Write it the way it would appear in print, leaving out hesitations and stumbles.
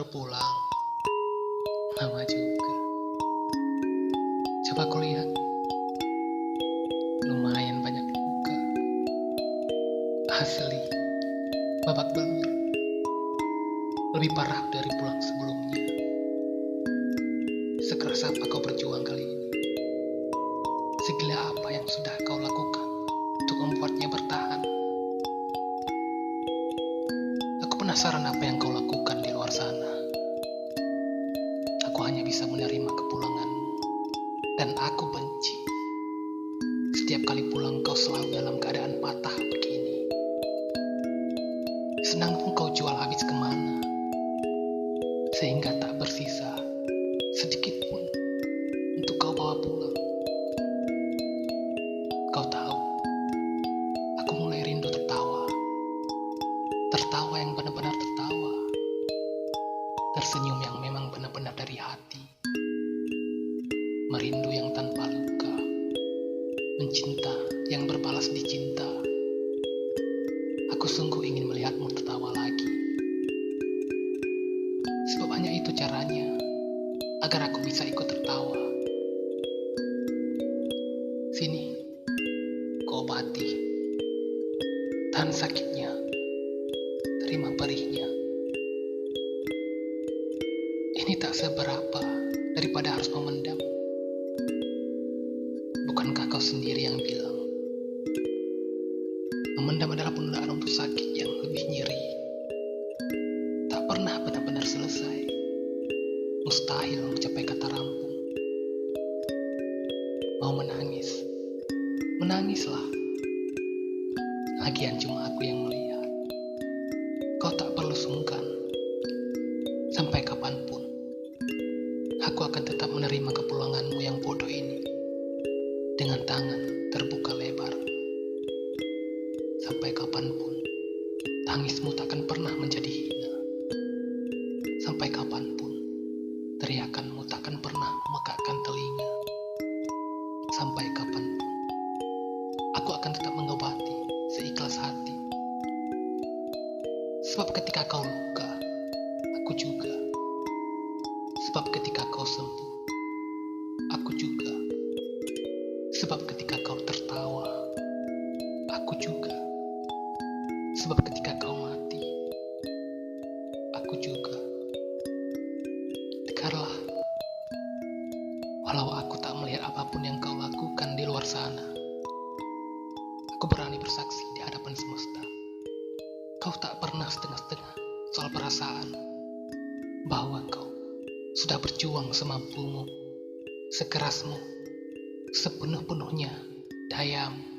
pulang, lama juga. Coba kau lihat, lumayan banyak luka. Asli, babak belur. Lebih parah dari pulang sebelumnya. Sekeras apa kau berjuang kali ini? Segila apa yang sudah kau lakukan untuk membuatnya bertahan? Aku penasaran apa yang kau lakukan di luar sana. Aku hanya bisa menerima kepulanganmu, dan aku benci. Setiap kali pulang kau selalu dalam keadaan patah begini. Senangmu kau jual habis kemana, sehingga tak bersisa sedikit pun untuk kau bawa pulang. Kau tahu, aku mulai rindu tertawa. Tertawa yang benar-benar tertawa. Tersenyum yang memang benar-benar dari hati. Merindu yang tanpa luka. Mencinta yang berbalas di cinta. Aku sungguh ingin melihatmu tertawa lagi. Sebab hanya itu caranya agar aku bisa ikut tertawa. Sini, kau obati. Tahan sakitnya. Terima perihnya. Ini tak seberapa daripada harus memendam. Bukankah kau sendiri yang bilang memendam adalah penundaan untuk sakit yang lebih nyeri. Tak pernah benar-benar selesai. Mustahil mencapai kata rampung. Mau menangis? Menangislah. Lagian cuma aku yang melihat. Kau tak perlu sungkan. Sampai kapanpun, aku akan tetap menerima kepulanganmu yang bodoh ini dengan tangan terbuka lebar. Sampai kapanpun, tangismu takkan pernah menjadi hina. Sampai kapanpun, teriakanmu takkan pernah memekakkan telinga. Sampai kapanpun, aku akan tetap mengobati seikhlas hati. Sebab ketika kau luka, aku juga. Sebab ketika kau sembuh, aku juga. Sebab ketika kau tertawa, aku juga. Sebab ketika kau mati, aku juga. Tegarlah. Walau aku tak melihat apapun yang kau lakukan di luar sana, aku berani bersaksi di hadapan semesta. Kau tak pernah setengah-setengah soal perasaan, bahwa kau sudah berjuang semampumu, sekerasmu, sepenuh-penuhnya dayamu.